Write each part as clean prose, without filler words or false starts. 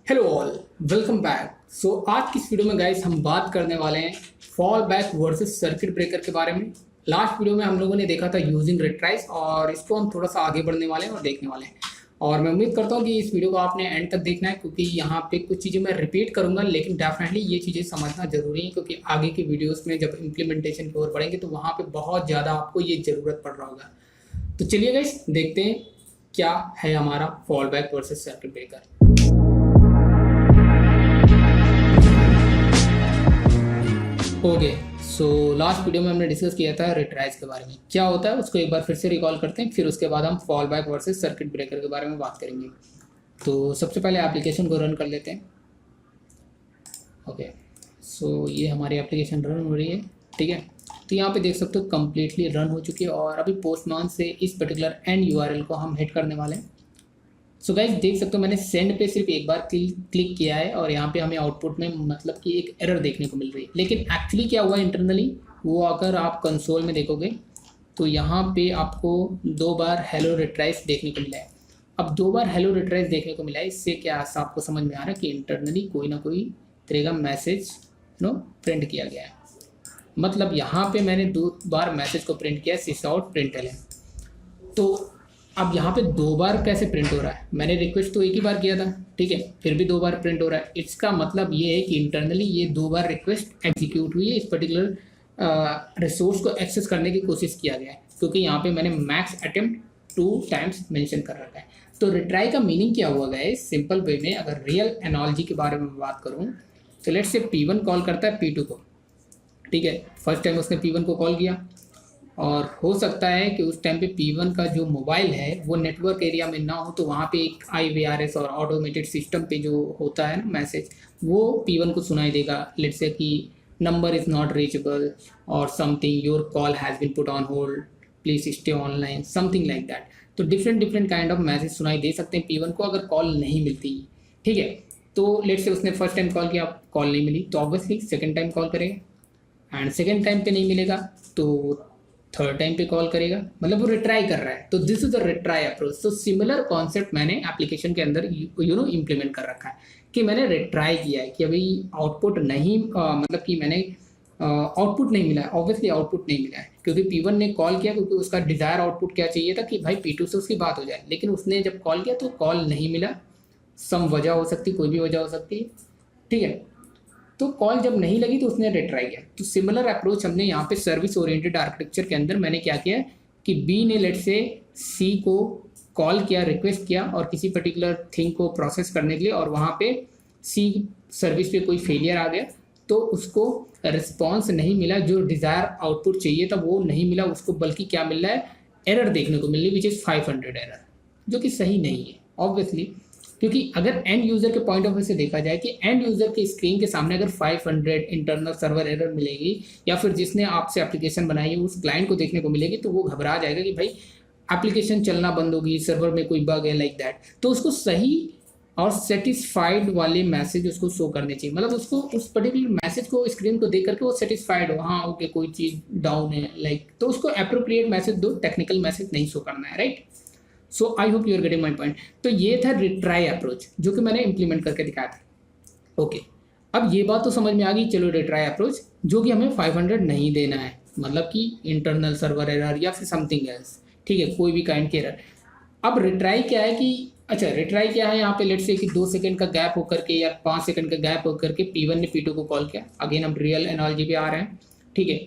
Hello all, welcome back. आज की इस वीडियो में गाइस हम बात करने वाले हैं fall back versus circuit breaker के बारे में। लास्ट वीडियो में हम लोगों ने देखा था यूजिंग रिट्राइज और इसको हम थोड़ा सा आगे बढ़ने वाले हैं और देखने वाले हैं। और मैं उम्मीद करता हूँ कि इस वीडियो को आपने एंड तक देखना है, क्योंकि यहाँ पे कुछ चीज़ें मैं रिपीट करूँगा, लेकिन डेफिनेटली ये चीज़ें समझना जरूरी है, क्योंकि आगे की वीडियोज़ में जब इम्प्लीमेंटेशन की ओर बढ़ेंगे तो वहाँ पर बहुत ज़्यादा आपको ये ज़रूरत पड़ रहा होगा। तो चलिए गाइस देखते हैं क्या है हमारा fall back versus circuit breaker. Okay, last video में हमने डिस्कस किया था रिट्राइज के बारे में, क्या होता है उसको एक बार फिर से रिकॉल करते हैं, फिर उसके बाद हम fall back versus circuit breaker के बारे में बात करेंगे। तो सबसे पहले एप्लीकेशन को रन कर लेते हैं। ओके, ये हमारी एप्लीकेशन रन हो रही है, ठीक है। तो यहाँ पे देख सकते हो कम्प्लीटली रन हो चुकी है और अभी पोस्टमैन से इस पर्टिकुलर एंड यूआरएल को हम हिट करने वाले हैं। गाइस देख सकते हो मैंने सेंड पे सिर्फ एक बार क्लिक किया है और यहाँ पे हमें आउटपुट में मतलब कि एक एरर देखने को मिल रही है, लेकिन एक्चुअली क्या हुआ इंटरनली वो अगर आप कंसोल में देखोगे तो यहाँ पे आपको 2 बार हेलो रिट्राइज देखने को मिला है। अब 2 बार हेलो रिट्राइज देखने को मिला है, इससे क्या आपको समझ में आ रहा है कि इंटरनली कोई ना कोई तरह का मैसेज प्रिंट किया गया है। मतलब यहाँ पे मैंने 2 बार मैसेज को प्रिंट किया सिसआउट प्रिंटल है। तो अब यहाँ पे 2 बार कैसे प्रिंट हो रहा है? मैंने रिक्वेस्ट तो एक ही बार किया था, ठीक है, फिर भी 2 बार प्रिंट हो रहा है। इसका मतलब ये है कि इंटरनली ये 2 बार रिक्वेस्ट एग्जीक्यूट हुई है, इस पर्टिकुलर रिसोर्स को एक्सेस करने की कोशिश किया गया है, क्योंकि यहाँ पे मैंने मैक्स अटेम्प्ट 2 टाइम्स मेंशन कर रखा है। तो रिट्राई का मीनिंग क्या हुआ है सिंपल वे में? अगर रियल एनालॉजी के बारे में बात करूँ तो लेट्स से P1 कॉल करता है P2 को, ठीक है। फर्स्ट टाइम उसने P1 को कॉल किया और हो सकता है कि उस टाइम पे P1 का जो मोबाइल है वो नेटवर्क एरिया में ना हो, तो वहाँ पे एक IVRS और ऑटोमेटेड सिस्टम पे जो होता है ना मैसेज, वो P1 को सुनाई देगा। लेट्स से कि नंबर इज़ नॉट रीचेबल और something, your call has been put on hold, please stay online, something like that. तो डिफरेंट काइंड ऑफ मैसेज सुनाई दे सकते हैं P1 को अगर कॉल नहीं मिलती, ठीक है। तो लेट्स से उसने फर्स्ट टाइम कॉल किया, कॉल नहीं मिली, तो ऑब्वियसली सेकेंड टाइम कॉल करेगा एंड सेकेंड टाइम पे नहीं मिलेगा तो थर्ड टाइम पे कॉल करेगा, मतलब वो रिट्राई कर रहा है। तो this is the retry approach. तो सिमिलर कॉन्सेप्ट मैंने एप्लीकेशन के अंदर इम्प्लीमेंट कर रखा है कि मैंने रिट्राई किया है कि अभी आउटपुट नहीं मतलब कि मैंने आउटपुट नहीं मिला है। ऑब्वियसली आउटपुट नहीं मिला है क्योंकि P1 ने कॉल किया, क्योंकि उसका डिजायर आउटपुट क्या चाहिए था कि भाई P2 से उसकी बात हो जाए, लेकिन उसने जब कॉल किया तो कॉल नहीं मिला। सम वजह हो सकती, कोई भी वजह हो सकती है, ठीक है। तो कॉल जब नहीं लगी तो उसने रिट्राई किया। तो सिमिलर अप्रोच हमने यहाँ पे सर्विस ओरिएंटेड आर्किटेक्चर के अंदर मैंने क्या किया कि बी ने लेट से सी को कॉल किया, रिक्वेस्ट किया और किसी पर्टिकुलर थिंग को प्रोसेस करने के लिए, और वहाँ पे सी सर्विस पे कोई फेलियर आ गया तो उसको रिस्पॉन्स नहीं मिला, जो डिज़ायर आउटपुट चाहिए था वो नहीं मिला उसको, बल्कि क्या मिल रहा है, एरर देखने को मिल रही विच इज़ 500 एरर, जो कि सही नहीं है ऑब्वियसली। क्योंकि अगर एंड यूज़र के पॉइंट ऑफ व्यू से देखा जाए कि एंड यूज़र के स्क्रीन के सामने अगर 500 इंटरनल सर्वर एरर मिलेगी या फिर जिसने आपसे एप्लीकेशन बनाई है उस क्लाइंट को देखने को मिलेगी, तो वो घबरा जाएगा कि भाई एप्लीकेशन चलना बंद होगी, सर्वर में कोई बग है लाइक दैट। तो उसको सही और सेटिस्फाइड वाले मैसेज उसको शो करने चाहिए, मतलब उसको उस पर्टिकुलर मैसेज को स्क्रीन को देख करके वो सेटिस्फाइड हो, हाँ ओके कोई चीज़ डाउन है लाइक, तो उसको अप्रोप्रिएट मैसेज दो, टेक्निकल मैसेज नहीं शो करना है, right. So I hope you are getting my point. तो ये था रिट्राई अप्रोच जो कि मैंने इंप्लीमेंट करके दिखाया था। ओके, अब ये बात तो समझ में आ गई। चलो रिट्राई अप्रोच जो कि हमें 500 नहीं देना है, मतलब कि इंटरनल सर्वर एरर या फिर समथिंग एल्स, ठीक है, कोई भी काइंड के एरर। अब रिट्राई क्या है कि अच्छा रिट्राई क्या है, यहाँ पे लेट्स से कि 2 सेकंड का गैप होकर के या 5 सेकंड का गैप होकर के P1 ने P2 को कॉल किया। अगेन हम रियल एनालॉजी पे आ रहे हैं, ठीक है।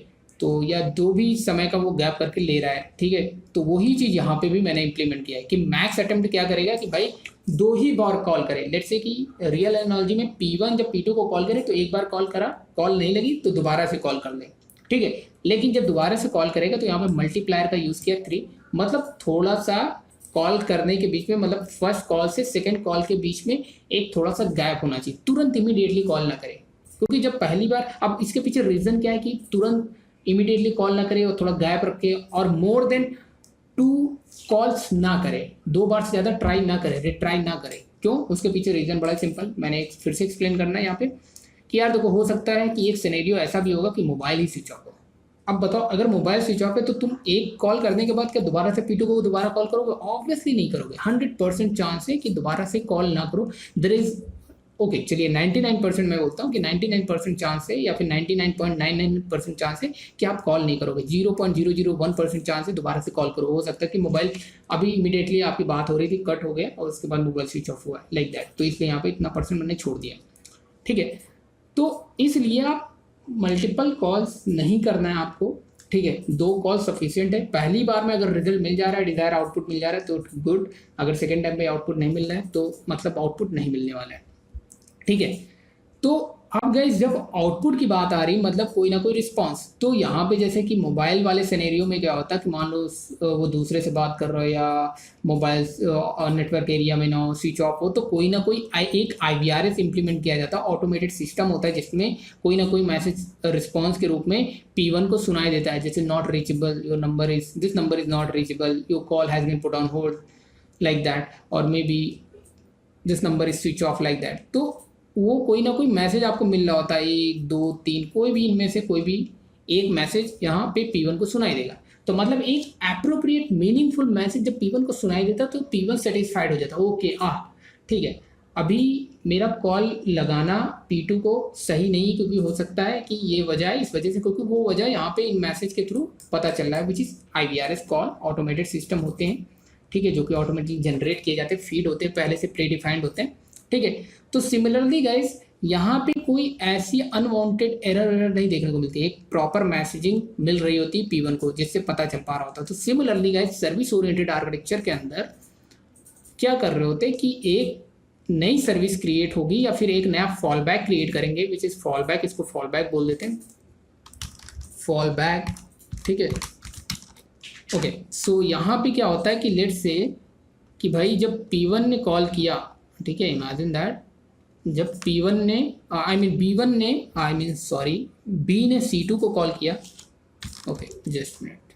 तो या जो भी समय का वो गैप करके ले रहा है, ठीक है। तो वही चीज़ यहाँ पे भी मैंने इंप्लीमेंट किया है कि मैक्स अटेम्प्ट क्या करेगा कि भाई 2 ही बार कॉल करे। लेट्स से कि रियल एनालॉजी में P1 जब P2 को कॉल करे तो एक बार कॉल करा, कॉल नहीं लगी तो दोबारा से कॉल कर ले, ठीक है। लेकिन जब दोबारा से कॉल करेगा तो यहाँ पे मल्टीप्लायर का यूज़ किया 3, मतलब थोड़ा सा कॉल करने के बीच में, मतलब फर्स्ट कॉल से सेकेंड कॉल के बीच में एक थोड़ा सा गैप होना चाहिए, तुरंत इमीडिएटली कॉल ना करे। क्योंकि जब पहली बार, अब इसके पीछे रीज़न क्या है कि तुरंत इमीडिएटली कॉल ना करे और थोड़ा गैप रखे और मोर देन 2 कॉल्स ना करे, 2 बार से ज़्यादा ट्राई ना करे, रिट्राई ना करे। क्यों? उसके पीछे रीज़न बड़ा सिंपल, मैंने फिर से एक्सप्लेन करना है यहाँ पे कि यार देखो हो सकता है कि एक सिनेरियो ऐसा भी होगा कि मोबाइल ही स्विच ऑफ हो। अब बताओ अगर मोबाइल स्विच ऑफ है तो तुम एक कॉल करने के बाद क्या दोबारा से P2 को दोबारा कॉल करोगे? ऑब्वियसली नहीं करोगे। 100% चांस है कि दोबारा से कॉल ना करो। देयर इज ओके चलिए 99% मैं बोलता हूँ कि 99% चांस है या फिर 99.99% चांस है कि आप कॉल नहीं करोगे। 0.001% चांस है दोबारा से कॉल करो। हो सकता है कि मोबाइल अभी इमीडिएटली आपकी बात हो रही थी, कट हो गया और उसके बाद मोबाइल स्विच ऑफ हुआ, लाइक दैट। तो इसलिए यहाँ पे इतना परसेंट मैंने छोड़ दिया, ठीक है। तो इसलिए आप मल्टीपल कॉल्स नहीं करना है आपको, ठीक है। 2 कॉल सफिशिएंट है। पहली बार में अगर रिजल्ट मिल जा रहा है, डिजायर आउटपुट मिल जा रहा है तो गुड। अगर सेकेंड टाइम पे आउटपुट नहीं मिल रहा है तो मतलब आउटपुट नहीं मिलने वाला है, ठीक है। तो अब गाइस जब आउटपुट की बात आ रही मतलब कोई ना कोई रिस्पांस, तो यहाँ पे जैसे कि मोबाइल वाले सिनेरियो में क्या होता है कि मान लो वो दूसरे से बात कर रहे हो या मोबाइल नेटवर्क एरिया में ना हो, स्विच ऑफ हो, तो कोई ना कोई एक IVRS इंप्लीमेंट किया जाता है, ऑटोमेटेड सिस्टम होता है जिसमें कोई ना कोई मैसेज रिस्पॉन्स के रूप में P1 को सुनाई देता है, जैसे not reachable, your number is this number is not reachable, your call has been put on hold, like that, और maybe this number is switch off, like that. तो वो कोई ना कोई मैसेज आपको मिल रहा होता है, 1 2 3 कोई भी इनमें से कोई भी एक मैसेज यहाँ पे P1 को सुनाई देगा। तो मतलब एक एप्रोप्रिएट मीनिंगफुल मैसेज जब P1 को सुनाई देता तो P1 सेटिस्फाइड हो जाता, ओके ठीक है, अभी मेरा कॉल लगाना P2 को सही नहीं, क्योंकि हो सकता है कि ये वजह है, इस वजह से, क्योंकि वो वजह यहाँ पे इन मैसेज के थ्रू पता चल रहा है, which is IVRS call, automated system होते हैं, ठीक है, जो कि ऑटोमेटिकली जनरेट किए जाते हैं, फीड होते हैं, पहले से प्री डिफाइंड होते हैं, ठीक है। तो सिमिलरली गाइस यहाँ पे कोई ऐसी अनवांटेड एरर नहीं देखने को मिलती है, एक प्रॉपर मैसेजिंग मिल रही होती है P1 को, जिससे पता चल पा रहा होता है। तो similarly guys service oriented architecture के अंदर क्या कर रहे होते हैं कि एक नई सर्विस क्रिएट होगी या फिर एक नया फॉल बैक क्रिएट करेंगे, विच इज फॉल बैक, इसको फॉल बैक बोल देते हैं, फॉल बैक, ठीक है। ओके सो यहाँ पे क्या होता है कि लेट से कि भाई जब P1 ने कॉल किया, ठीक है, इमेजिन दैट जब P1 ने B1 ने B ने C2 को कॉल किया, ओके जस्ट मिनट,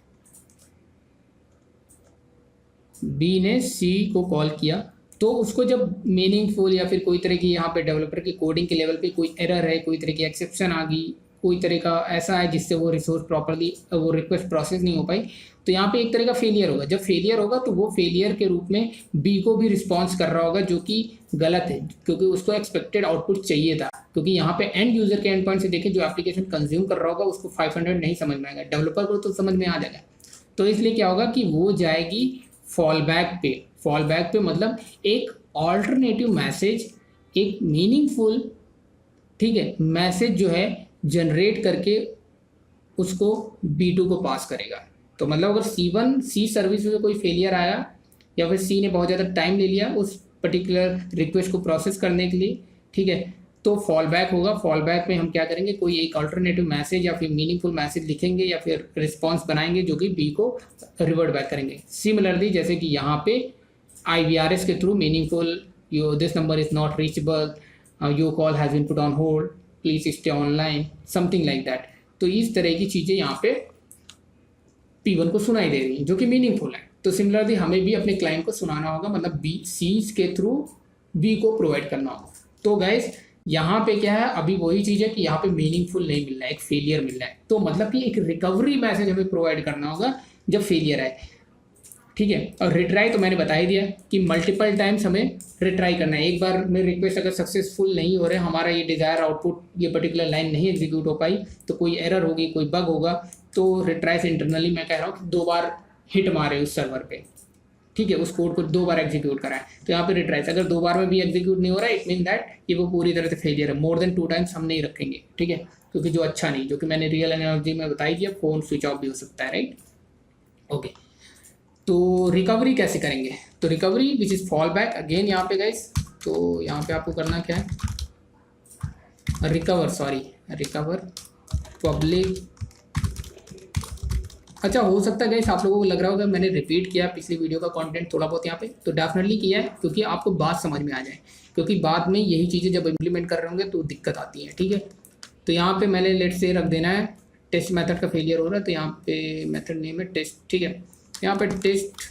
B ने C को कॉल किया, तो उसको जब मीनिंगफुल या फिर कोई तरह की यहाँ पे डेवलपर की कोडिंग के लेवल पे कोई एरर है, कोई तरह की एक्सेप्शन आ गई, कोई तरह का ऐसा है जिससे वो रिसोर्स प्रॉपरली वो रिक्वेस्ट प्रोसेस नहीं हो पाई, तो यहाँ पे एक तरह का फेलियर होगा। जब फेलियर होगा तो वो फेलियर के रूप में बी को भी रिस्पॉन्स कर रहा होगा, जो कि गलत है, क्योंकि उसको एक्सपेक्टेड आउटपुट चाहिए था, क्योंकि यहाँ पे एंड यूजर के एंड पॉइंट से देखें, जो एप्लीकेशन कंज्यूम कर रहा होगा उसको 500 नहीं समझ में आएगा, डेवलपर को तो समझ में आ जाएगा। तो इसलिए क्या होगा कि वो जाएगी फॉल बैक पे। फॉल बैक पे मतलब एक ऑल्टरनेटिव मैसेज, एक मीनिंगफुल, ठीक है, मैसेज जो है जनरेट करके उसको B2 को पास करेगा। तो मतलब अगर C सर्विस में कोई फेलियर आया या फिर C ने बहुत ज़्यादा टाइम ले लिया उस पर्टिकुलर रिक्वेस्ट को प्रोसेस करने के लिए, ठीक है, तो फॉल बैक होगा। फॉल बैक में हम क्या करेंगे, कोई एक अल्टरनेटिव मैसेज या फिर मीनिंगफुल मैसेज लिखेंगे या फिर रिस्पॉन्स बनाएंगे जो कि B को रिवर्ट बैक करेंगे। सिमिलरली जैसे कि यहाँ पे IVRS के through meaningful, this number is not reachable, your call has been put on hold, please stay online, something like that. तो इस तरह की चीज़ें यहाँ पे P1 को सुनाई दे रही हैं जो कि मीनिंगफुल है। तो सिमिलरली हमें भी अपने क्लाइंट को सुनाना होगा, मतलब C के थ्रू B को प्रोवाइड करना होगा। तो गाइस यहाँ पे क्या है, अभी वही चीज़ है कि यहाँ पे मीनिंगफुल नहीं मिल रहा है, एक फेलियर मिल रहा है, तो मतलब कि एक रिकवरी मैसेज हमें प्रोवाइड करना होगा जब फेलियर आए, ठीक है। और रिट्राई तो मैंने बता ही दिया कि मल्टीपल टाइम्स हमें रिट्राई करना है। एक बार में रिक्वेस्ट अगर सक्सेसफुल नहीं हो रहे, हमारा ये डिज़ायर आउटपुट, ये पर्टिकुलर लाइन नहीं एग्जीक्यूट हो पाई, तो कोई एरर होगी, कोई बग होगा, तो रिट्राई से इंटरनली मैं कह रहा हूँ कि 2 बार हिट मारे उस सर्वर पे, ठीक है, उस कोड को 2 बार एग्जीक्यूट कराएं। तो यहाँ पे रिट्राइस अगर 2 बार में भी एग्जीक्यूट नहीं हो रहा है, इट मीन दैट कि वो पूरी तरह से फेलियर है। मोर देन 2 टाइम्स हम नहीं रखेंगे, ठीक है, क्योंकि जो अच्छा नहीं, जो कि मैंने रियल एनालॉजी में बताई दिया, फ़ोन स्विच ऑफ भी हो सकता है, राइट। ओके तो रिकवरी कैसे करेंगे, तो recovery which is fall back again यहाँ पे गाइस, तो यहाँ पे आपको करना क्या है, रिकवर पब्लिक। अच्छा हो सकता है गाइस आप लोगों को लग रहा होगा मैंने रिपीट किया पिछली वीडियो का कंटेंट थोड़ा बहुत यहाँ पे, तो डेफिनेटली किया है क्योंकि आपको बात समझ में आ जाए, क्योंकि बाद में यही चीज़ें जब इम्प्लीमेंट कर रहे होंगे तो दिक्कत आती है, ठीक है। तो यहाँ पे मैंने लेट से रख देना है टेस्ट मेथड का फेलियर हो रहा है, तो यहाँ पे मेथड नेम है टेस्ट, ठीक है, यहाँ पे test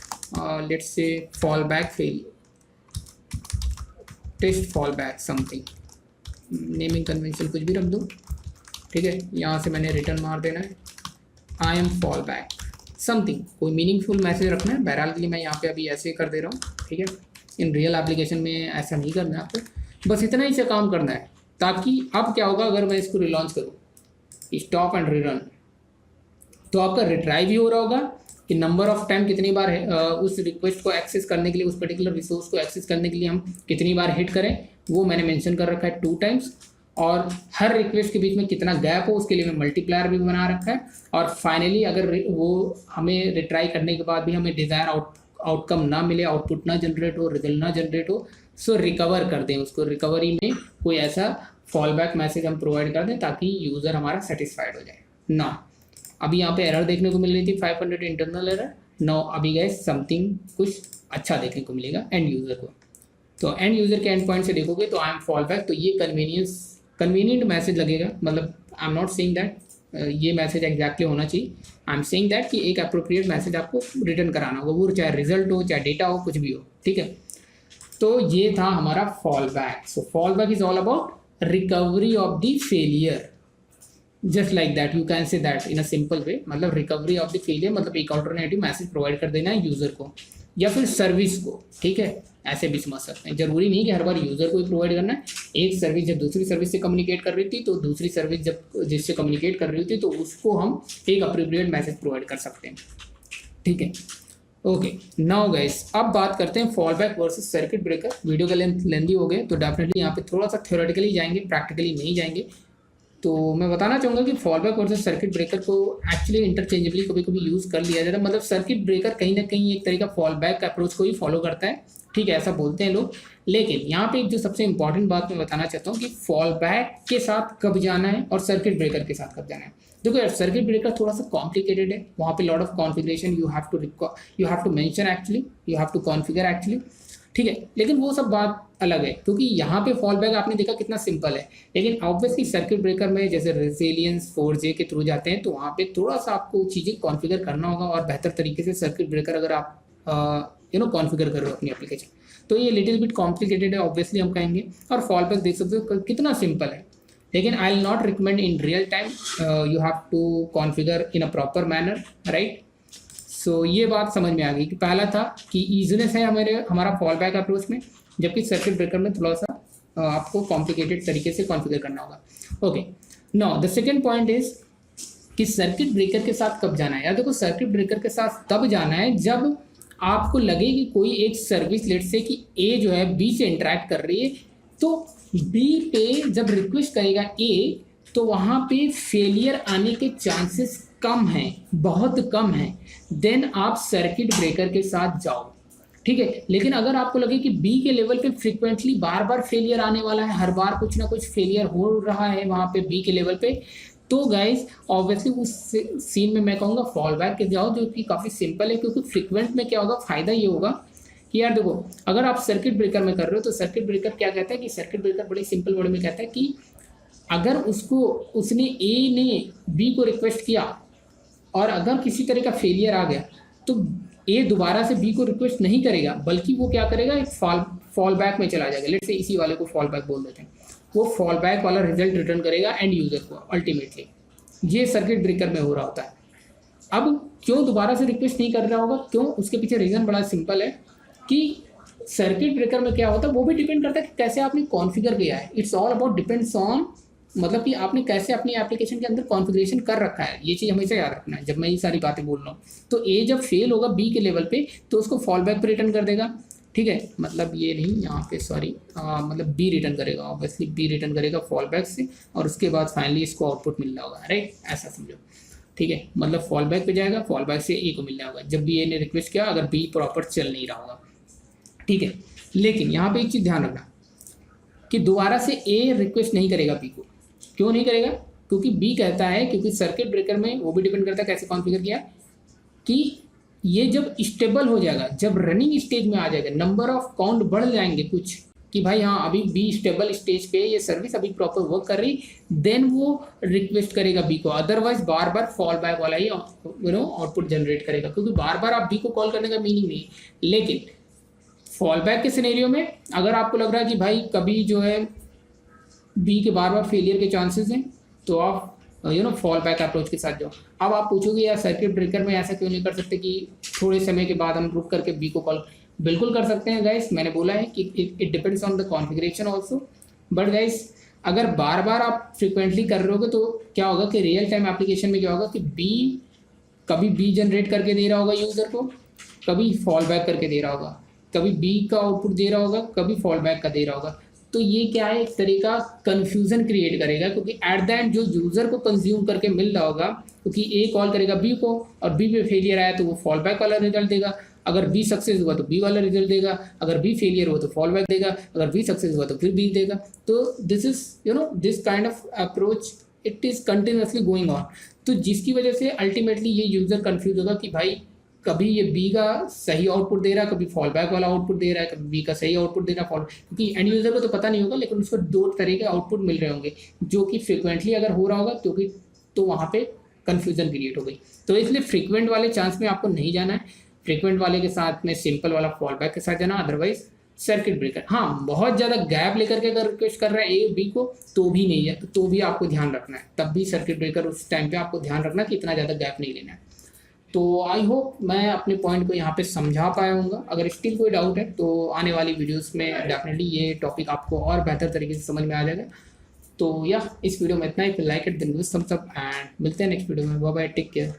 let's say fall back test fall back something, naming convention कुछ भी रख दूँ, ठीक है। यहाँ से मैंने रिटर्न मार देना है I am fall back something, कोई मीनिंगफुल मैसेज रखना है। बहरहाल के लिए मैं यहाँ पे अभी ऐसे कर दे रहा हूँ, ठीक है। इन रियल एप्लीकेशन में ऐसा नहीं करना है आपको, बस इतना ही से काम करना है, ताकि अब क्या होगा अगर मैं इसको रिलॉन्च करूँ, स्टॉप एंड रिरन, तो आपका रिट्राई भी हो रहा होगा कि नंबर ऑफ टाइम कितनी बार है उस रिक्वेस्ट को एक्सेस करने के लिए, उस पर्टिकुलर रिसोर्स को एक्सेस करने के लिए हम कितनी बार हिट करें, वो मैंने मेंशन कर रखा है 2 टाइम्स। और हर रिक्वेस्ट के बीच में कितना गैप हो उसके लिए मैं मल्टीप्लायर भी बना रखा है। और फाइनली अगर वो हमें रिट्राई करने के बाद भी हमें डिज़ायर आउटकम ना मिले, आउटपुट ना जनरेट हो, रिजल्ट ना जनरेट हो, सो रिकवर कर दें उसको, रिकवरी में कोई ऐसा फॉल बैक मैसेज हम प्रोवाइड कर दें ताकि यूज़र हमारा सेटिस्फाइड हो जाए ना। अभी यहाँ पे एरर देखने को मिल रही थी 500 इंटरनल एरर, नो अभी गए समथिंग कुछ अच्छा देखने को मिलेगा एंड यूज़र को। तो एंड यूज़र के एंड पॉइंट से देखोगे तो आई एम फॉल बैक, तो ये कन्वीनियंट मैसेज लगेगा, मतलब I am not saying that ये मैसेज एग्जैक्टली होना चाहिए, आई एम सेइंग दैट कि एक अप्रोप्रिएट मैसेज आपको रिटर्न कराना होगा, वो चाहे रिजल्ट हो चाहे डेटा हो कुछ भी हो, ठीक है। तो ये था हमारा fall back. So fall back is all about recovery of the failure, just like that you can say that in a simple way, मतलब रिकवरी ऑफ द फेलियर मतलब एक ऑल्टरनेटिव मैसेज प्रोवाइड कर देना है यूज़र को या फिर service को, ठीक है, ऐसे भी समझ सकते हैं। जरूरी नहीं कि हर बार यूज़र को ही प्रोवाइड करना है। एक सर्विस जब दूसरी सर्विस से कम्युनिकेट कर रही थी तो दूसरी सर्विस जब जिससे कम्युनिकेट कर रही थी तो उसको हम एक अप्रोप्रिएट मैसेज प्रोवाइड कर सकते हैं, ठीक है। ओके नाउ गाइस, अब बात करते हैं fall back versus circuit breaker. Video का लेंथी हो गए तो डेफिनेटली यहाँ पे थोड़ा सा थ्योरेटिकली जाएंगे, प्रैक्टिकली नहीं जाएंगे। तो मैं बताना चाहूँगा कि fall back versus circuit breaker को एक्चुअली इंटरचेंजेबली कभी कभी यूज़ कर लिया जाता है, मतलब सर्किट ब्रेकर कहीं ना कहीं एक तरीका फॉल बैक अप्रोच को ही फॉलो करता है, ठीक है, ऐसा बोलते हैं लोग। लेकिन यहाँ पे एक जो सबसे इंपॉर्टेंट बात मैं बताना चाहता हूँ कि फॉल बैक के साथ कब जाना है और सर्किट ब्रेकर के साथ कब जाना है। देखो यार, सर्किट ब्रेकर थोड़ा सा कॉम्प्लिकेटेड है, वहाँ पे lot of configuration you have to mention actually, you have to configure actually, ठीक है। लेकिन वो सब बात अलग है, क्योंकि यहाँ पे फॉल बैक आपने देखा कितना सिंपल है। लेकिन ऑब्वियसली सर्किट ब्रेकर में जैसे रेजिलियंस 4J के थ्रू जाते हैं तो वहाँ पे थोड़ा सा आपको चीज़ें कॉन्फ़िगर करना होगा और बेहतर तरीके से सर्किट ब्रेकर अगर आप कॉन्फ़िगर कर रहे हो अपनी एप्लीकेशन, तो ये लिटिल बिट कॉम्प्लिकेटेड है ऑब्वियसली हम कहेंगे। और फॉल बैक देख सकते हो कितना सिंपल है, लेकिन I will not recommend in real time, you have to configure in a proper manner, right. So ये बात समझ में आ गई कि पहला था कि ईजीनेस है हमारा फॉल बैक अप्रोच में, जबकि सर्किट ब्रेकर में थोड़ा सा आपको कॉम्प्लिकेटेड तरीके से कॉन्फ़िगर करना होगा। Okay now the second point is कि सर्किट ब्रेकर के साथ कब जाना है। यार देखो, सर्किट ब्रेकर के साथ तब जाना है जब आपको लगे कि कोई एक सर्विस, लेट से कि ए जो है बी से इंटरेक्ट कर रही है, तो बी पे जब रिक्वेस्ट करेगा ए तो वहाँ पे फेलियर आने के चांसेस कम हैं, बहुत कम हैं, देन आप सर्किट ब्रेकर के साथ जाओ, ठीक है। लेकिन अगर आपको लगे कि बी के लेवल पे फ्रिक्वेंटली बार बार फेलियर आने वाला है, हर बार कुछ ना कुछ फेलियर हो रहा है वहाँ पे बी के लेवल पे, तो गाइज ऑब्वियसली उस सीन में मैं कहूँगा फॉल बैक के जाओ, जो कि काफ़ी सिंपल है। क्योंकि फ्रिक्वेंट में क्या होगा, फ़ायदा ये होगा कि यार देखो, अगर आप सर्किट ब्रेकर में कर रहे हो तो सर्किट ब्रेकर क्या कहता है कि सर्किट ब्रेकर बड़ी सिंपल वर्ड में कहता है कि अगर उसने ए ने बी को रिक्वेस्ट किया और अगर किसी तरह का फेलियर आ गया तो ए दोबारा से बी को रिक्वेस्ट नहीं करेगा, बल्कि वो क्या करेगा, एक फॉल बैक में चला जाएगा। लेट्स से इसी वाले को फॉल बैक बोल देते हैं, वो फॉल बैक वाला रिजल्ट रिटर्न करेगा एंड यूजर को अल्टीमेटली। ये सर्किट ब्रेकर में हो रहा होता है। अब क्यों दोबारा से रिक्वेस्ट नहीं कर रहा होगा, क्यों, उसके पीछे रीज़न बड़ा सिंपल है कि सर्किट ब्रेकर में क्या होता है, वो भी डिपेंड करता है कि कैसे आपने कॉन्फ़िगर किया है। It's all about depends on, मतलब कि आपने कैसे अपनी एप्लीकेशन के अंदर कॉन्फ़िगरेशन कर रखा है। ये चीज़ हमेशा याद रखना है जब मैं ये सारी बातें बोल रहा हूँ। तो ए जब फेल होगा बी के लेवल पे तो उसको फॉल बैक पे रिटर्न कर देगा, ठीक है, मतलब ये नहीं यहाँ पे सॉरी, मतलब बी रिटर्न करेगा, ऑब्वियसली बी रिटर्न करेगा फॉल बैक से, और उसके बाद फाइनली इसको आउटपुट मिल रहा होगा, राइट, ऐसा समझो, ठीक है। मतलब फॉल बैक पे जाएगा, फॉल बैक से ए को मिलना होगा जब बी ए ने रिक्वेस्ट किया, अगर बी प्रॉपर चल नहीं रहा होगा, ठीक है। लेकिन यहाँ पे एक चीज़ ध्यान रखना कि दोबारा से ए रिक्वेस्ट नहीं करेगा बी को। क्यों नहीं करेगा, क्योंकि बी कहता है, क्योंकि सर्किट ब्रेकर में वो भी डिपेंड करता है कैसे कॉन्फ़िगर किया, कि ये जब स्टेबल हो जाएगा, जब रनिंग स्टेज में आ जाएगा, नंबर ऑफ काउंट बढ़ जाएंगे कुछ, कि भाई हाँ अभी बी स्टेबल स्टेज पे, ये सर्विस अभी प्रॉपर वर्क कर रही, देन वो रिक्वेस्ट करेगा बी को। अदरवाइज बार बार फॉल बैक वाला ही आउटपुट जनरेट करेगा, क्योंकि बार बार आप बी को कॉल करने का मीनिंग नहीं। लेकिन फॉल बैक के सिनेरियो में अगर आपको लग रहा है कि भाई कभी जो है बी के बार बार फेलियर के चांसेस हैं, तो आप फॉल बैक अप्रोच के साथ जाओ। अब आप पूछोगे यार सर्किट ब्रेकर में ऐसा क्यों नहीं कर सकते कि थोड़े समय के बाद हम रुक करके बी को कॉल, बिल्कुल कर सकते हैं गाइस, मैंने बोला है कि it depends on the configuration also. But guys अगर बार बार आप फ्रिक्वेंटली कर रहे होगे तो क्या होगा कि रियल टाइम एप्लीकेशन में क्या होगा कि बी कभी बी जनरेट करके दे रहा होगा यूज़र को, कभी फॉल बैक करके दे रहा होगा, कभी बी का आउटपुट दे रहा होगा, कभी फॉल बैक का दे रहा होगा। तो ये क्या है, एक तरीका कन्फ्यूज़न क्रिएट करेगा, क्योंकि एट द एंड जो यूज़र को कंज्यूम करके मिल रहा होगा, क्योंकि ए कॉल करेगा बी को और बी पे फेलियर आया तो वो फॉल बैक वाला रिजल्ट देगा, अगर बी सक्सेस हुआ तो बी वाला रिजल्ट देगा, अगर बी फेलियर हुआ तो फॉल बैक देगा, अगर बी सक्सेस हुआ तो फिर बी देगा। तो this is this kind of approach it is continuously going on. तो जिसकी वजह से अल्टीमेटली ये यूज़र कन्फ्यूज होगा कि भाई कभी ये बी का सही आउटपुट दे रहा है, कभी फॉल बैक वाला आउटपुट दे रहा है, कभी बी का सही आउटपुट दे रहा है फॉल, क्योंकि एंड यूज़र को तो पता नहीं होगा, लेकिन उसको दो तरह के आउटपुट मिल रहे होंगे जो कि फ्रिक्वेंटली अगर हो रहा होगा तो वहाँ पे कन्फ्यूजन क्रिएट हो गई। तो इसलिए फ्रिक्वेंट वाले चांस में आपको नहीं जाना है, फ्रिक्वेंट वाले के साथ में सिंपल वाला फॉल बैक के साथ जाना, अदरवाइज सर्किट ब्रेकर। हाँ, बहुत ज़्यादा गैप लेकर के अगर रिक्वेस्ट कर रहा है ए बी को तो भी नहीं है, तो भी आपको ध्यान रखना है, तब भी सर्किट ब्रेकर उस टाइम पे आपको ध्यान रखना कि इतना ज़्यादा गैप नहीं लेना है। तो आई होप मैं अपने पॉइंट को यहाँ पे समझा पाया हूँगा। अगर स्टिल कोई डाउट है तो आने वाली वीडियोस में डेफिनेटली ये टॉपिक आपको और बेहतर तरीके से समझ में आ जाएगा। तो या इस वीडियो में इतना ही, like it, then give thumbs up and मिलते हैं नेक्स्ट वीडियो में। Bye bye, take care.